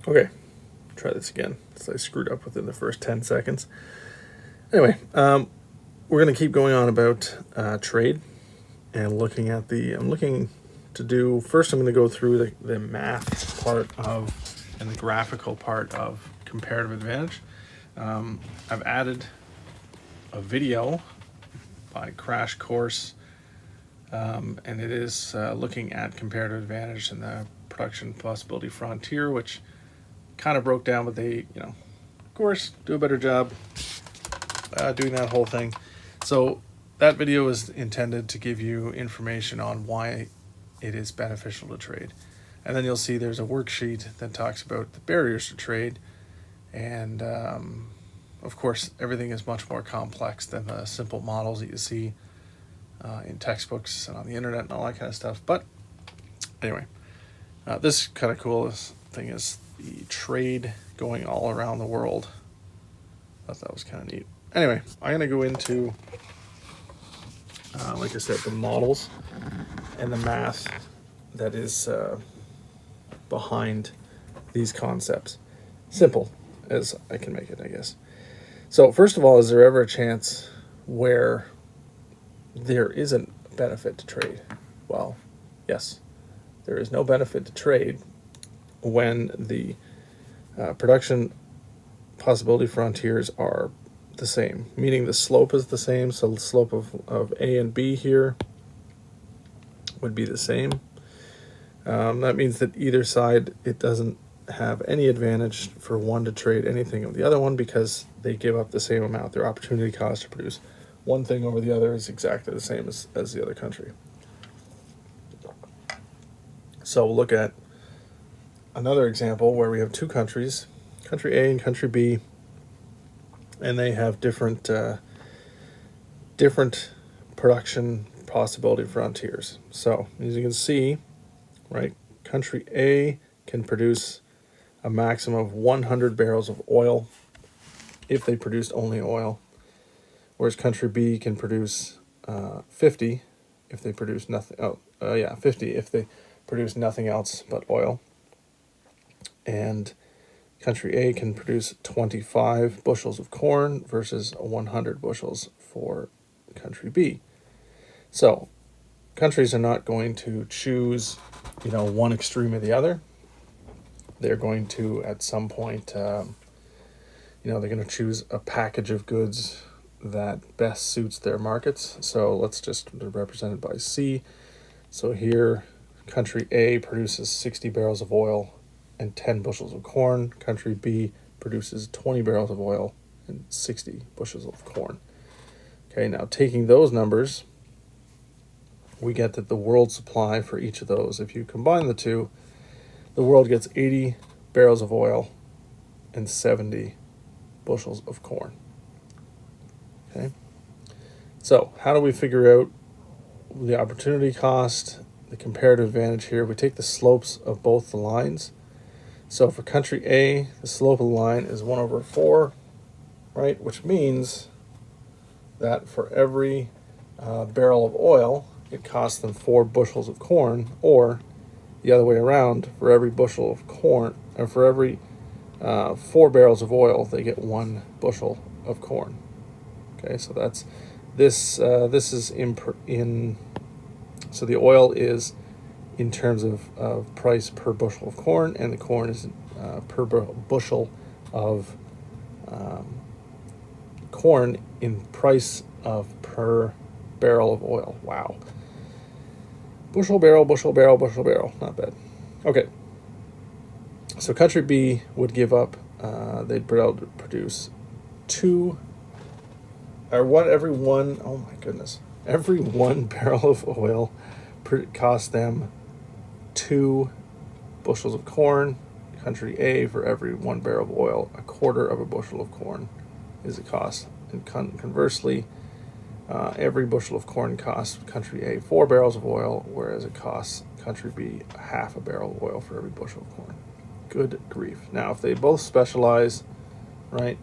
Okay, try this again. So I screwed up within the first 10 seconds. Anyway, we're going to keep going on about trade and looking at I'm looking to do, first I'm going to go through the math part of and the graphical part of comparative advantage. I've added a video by Crash Course, and it is looking at comparative advantage and the production possibility frontier, which kind of broke down, but they, of course, do a better job doing that whole thing. So that video is intended to give you information on why it is beneficial to trade. And then you'll see there's a worksheet that talks about the barriers to trade. And of course, everything is much more complex than the simple models that you see in textbooks and on the internet and all that kind of stuff. But anyway, this kind of cool thing is the trade going all around the world. I thought that was kind of neat. Anyway, I'm going to go into, like I said, the models and the math that is behind these concepts. Simple as I can make it, I guess. So first of all, is there ever a chance where there isn't a benefit to trade? Well, yes. There is no benefit to trade when the production possibility frontiers are the same, meaning the slope is the same. So the slope of A and B here would be the same. That means that either side, it doesn't have any advantage for one to trade anything of the other one because they give up the same amount. Their opportunity cost to produce one thing over the other is exactly the same as the other country. So we'll look at another example where we have two countries, country A and country B, and they have different production possibility frontiers. So as you can see, right, country A can produce a maximum of 100 barrels of oil if they produced only oil, whereas country B can produce 50 if they produce nothing. 50 if they produce nothing else but oil. And country A can produce 25 bushels of corn versus 100 bushels for country B. So countries are not going to choose, one extreme or the other. They're going to, at some point, they're going to choose a package of goods that best suits their markets. So let's just represent it by C. So here, country A produces 60 barrels of oil and 10 bushels of corn. Country B produces 20 barrels of oil and 60 bushels of corn. Okay, now taking those numbers, we get that the world supply for each of those, if you combine the two, the world gets 80 barrels of oil and 70 bushels of corn. Okay, so how do we figure out the opportunity cost, the comparative advantage here? We take the slopes of both the lines. So for country A, the slope of the line is 1/4, right? Which means that for every barrel of oil, it costs them 4 bushels of corn, or the other way around, for every bushel of corn, or for every 4 barrels of oil, they get 1 bushel of corn. Okay, so that's this. This is so the oil is in terms of price per bushel of corn, and the corn is per bushel of corn in price of per barrel of oil. Wow. Bushel, barrel, bushel, barrel, bushel, barrel. Not bad. Okay. So country B would give up, they'd produce 2, or what, every one, oh my goodness, every 1 barrel of oil cost them 2 bushels of corn. Country A, for every 1 barrel of oil, 1/4 of a bushel of corn is a cost. And conversely, every bushel of corn costs country A 4 barrels of oil, whereas it costs country B 1/2 a barrel of oil for every bushel of corn. Good grief. Now, if they both specialize, right,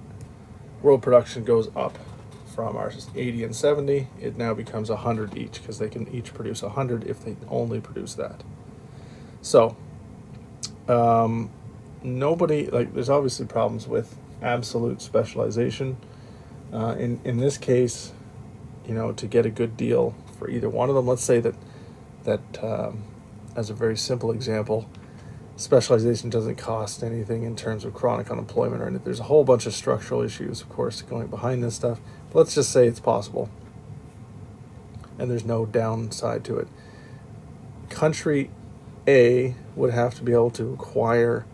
world production goes up from our 80 and 70. It now becomes 100 each, because they can each produce 100 if they only produce that. So nobody, like, there's obviously problems with absolute specialization. In this case, to get a good deal for either one of them, let's say that as a very simple example, specialization doesn't cost anything in terms of chronic unemployment or anything. There's a whole bunch of structural issues, of course, going behind this stuff. But let's just say it's possible, and there's no downside to it. Country A would have to be able to acquire,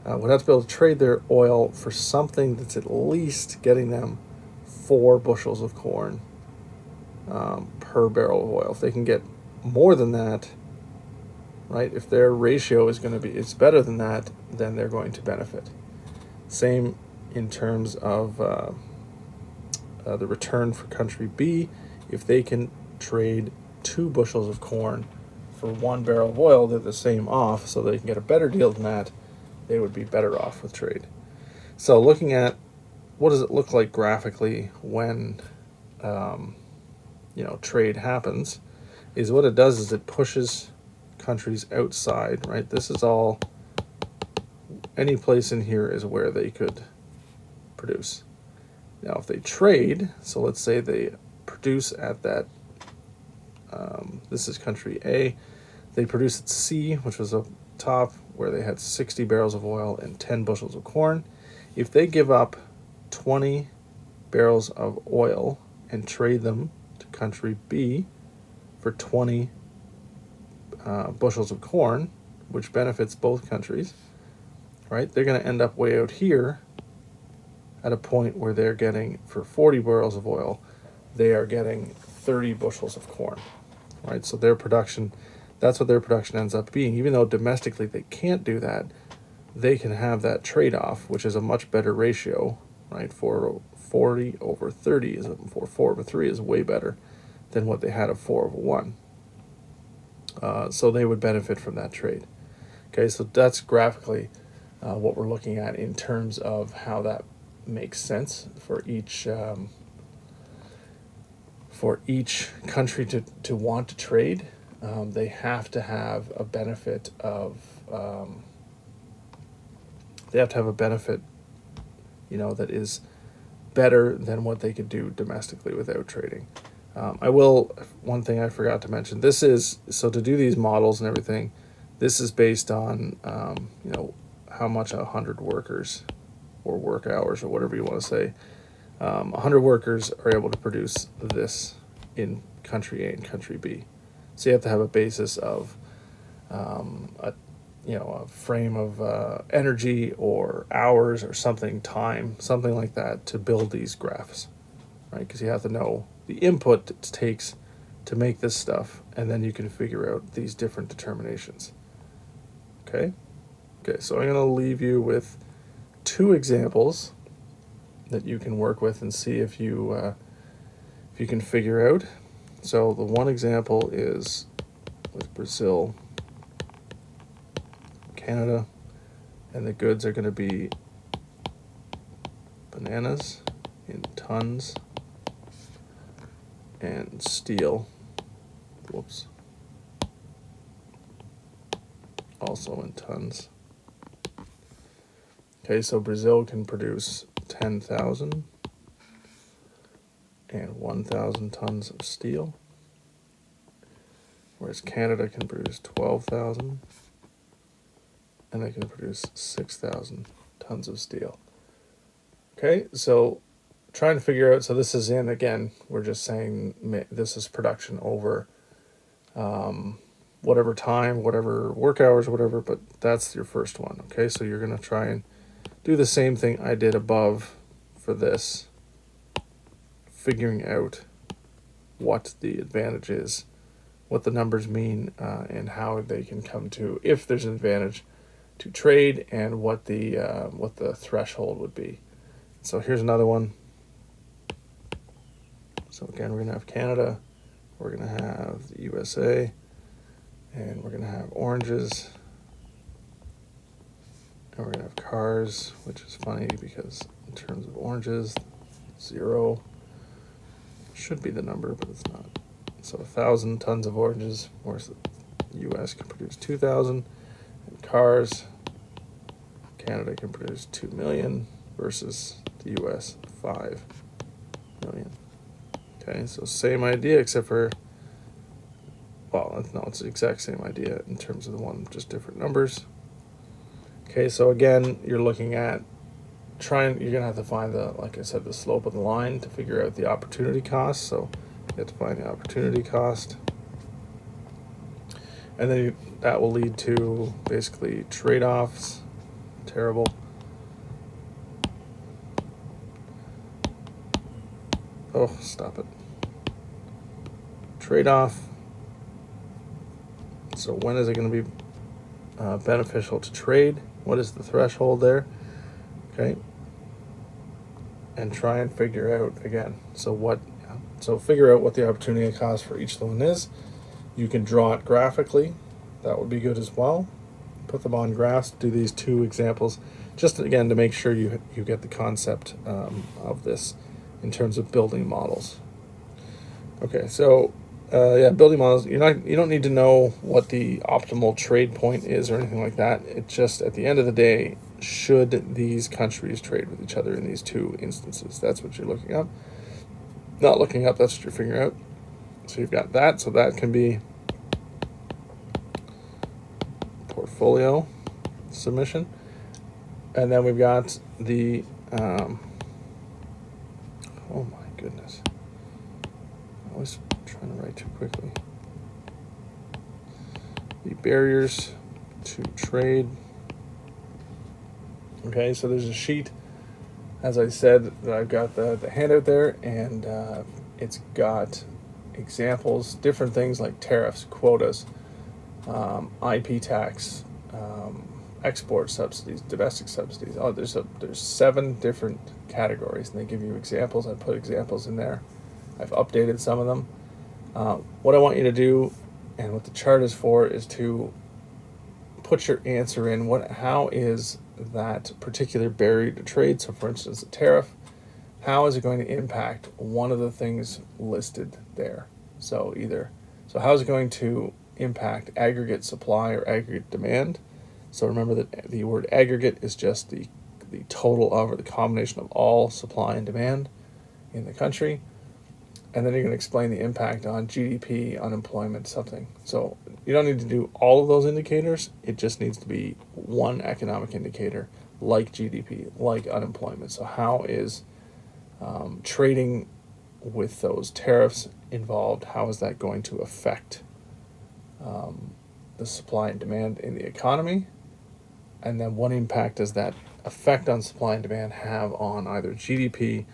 would have to be able to trade their oil for something that's at least getting them 4 bushels of corn per barrel of oil. If they can get more than that, right, if their ratio is going to be, it's better than that, then they're going to benefit. Same in terms of the return for country B. If they can trade 2 bushels of corn for 1 barrel of oil, they're the same off, so they can get a better deal than that, they would be better off with trade. So looking at what does it look like graphically when trade happens, is what it does is it pushes countries outside, right? This is all, any place in here is where they could produce. Now if they trade, so let's say they produce at that, this is country A, they produce at C, which was up top, where they had 60 barrels of oil and 10 bushels of corn. If they give up 20 barrels of oil and trade them to country B for 20 bushels of corn, which benefits both countries, right? They're going to end up way out here at a point where they're getting, for 40 barrels of oil, they are getting 30 bushels of corn, right? So their production, that's what their production ends up being. Even though domestically they can't do that, they can have that trade-off, which is a much better ratio, right? For 40 over 30 is, for 4 over 3 is way better than what they had of 4 over 1. So they would benefit from that trade. Okay, so that's graphically what we're looking at in terms of how that makes sense for each country to want to trade. They have to have a benefit of that is better than what they could do domestically without trading. One thing I forgot to mention, this is, so to do these models and everything, this is based on, how much 100 workers or work hours or whatever you want to say, 100 workers are able to produce this in country A and country B. So you have to have a basis of a frame of energy or hours or time, something like that, to build these graphs, right? Because you have to know the input it takes to make this stuff, and then you can figure out these different determinations. Okay, so I'm going to leave you with 2 examples that you can work with and see if you can figure out. So the one example is with Brazil, Canada, and the goods are going to be bananas in tons and steel, also in tons. Okay, so Brazil can produce 10,000 and 1,000 tons of steel, whereas Canada can produce 12,000 and they can produce 6,000 tons of steel. Okay, so trying to figure out, so this is again, we're just saying this is production over whatever time, whatever work hours, whatever, but that's your first one. Okay, so you're going to try and do the same thing I did above for this, figuring out what the advantage is, what the numbers mean, and how they can come to, if there's an advantage to trade, and what the threshold would be. So here's another one. So again, we're going to have Canada, we're going to have the USA, and we're going to have oranges, and we're going to have cars, which is funny because in terms of oranges, 0 should be the number, but it's not. So 1,000 tons of oranges, whereas the US can produce 2,000, and cars Canada can produce 2 million versus the US 5 million. Okay, so same idea except for, well, no, it's the exact same idea in terms of the one, just different numbers. Okay, so again, you're looking at you're gonna have to find the, like I said, the slope of the line to figure out the opportunity cost. So you have to find the opportunity cost. And then that will lead to basically trade-offs. Terrible. Oh, stop it. Trade-off. So when is it going to be beneficial to trade? What is the threshold there? Okay. And try and figure out again. So figure out what the opportunity cost for each loan is. You can draw it graphically. That would be good as well. Put them on graphs. Do these two examples, just again to make sure you get the concept of this in terms of building models. Okay, so building models. You don't need to know what the optimal trade point is or anything like that. It just, at the end of the day, should these countries trade with each other in these two instances? That's what you're looking up. Not looking up. That's what you're figuring out. So you've got that. So that can be portfolio submission, and then we've got the oh my goodness, I was trying to write too quickly. The barriers to trade. Okay, so there's a sheet, as I said, that I've got the handout there, and it's got examples, different things like tariffs, quotas, IP tax, export subsidies, domestic subsidies. Oh, there's 7 different categories, and they give you examples. I put examples in there. I've updated some of them. What I want you to do, and what the chart is for, is to put your answer in. How is that particular barrier to trade? So, for instance, a tariff. How is it going to impact one of the things listed there? So how is it going to impact aggregate supply or aggregate demand? So remember that the word aggregate is just the total of, or the combination of, all supply and demand in the country. And then you're going to explain the impact on GDP, unemployment, something. So you don't need to do all of those indicators. It just needs to be one economic indicator, like GDP, like unemployment. So how is trading with those tariffs involved? How is that going to affect the supply and demand in the economy? And then what impact does that effect on supply and demand have on either GDP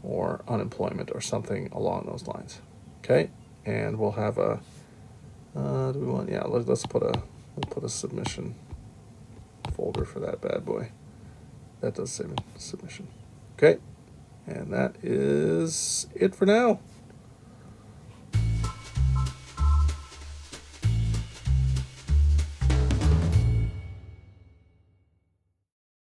or unemployment or something along those lines? Okay, and we'll have a do we want, yeah, let's put a submission folder for that bad boy. That does say submission. Okay, and that is it for now.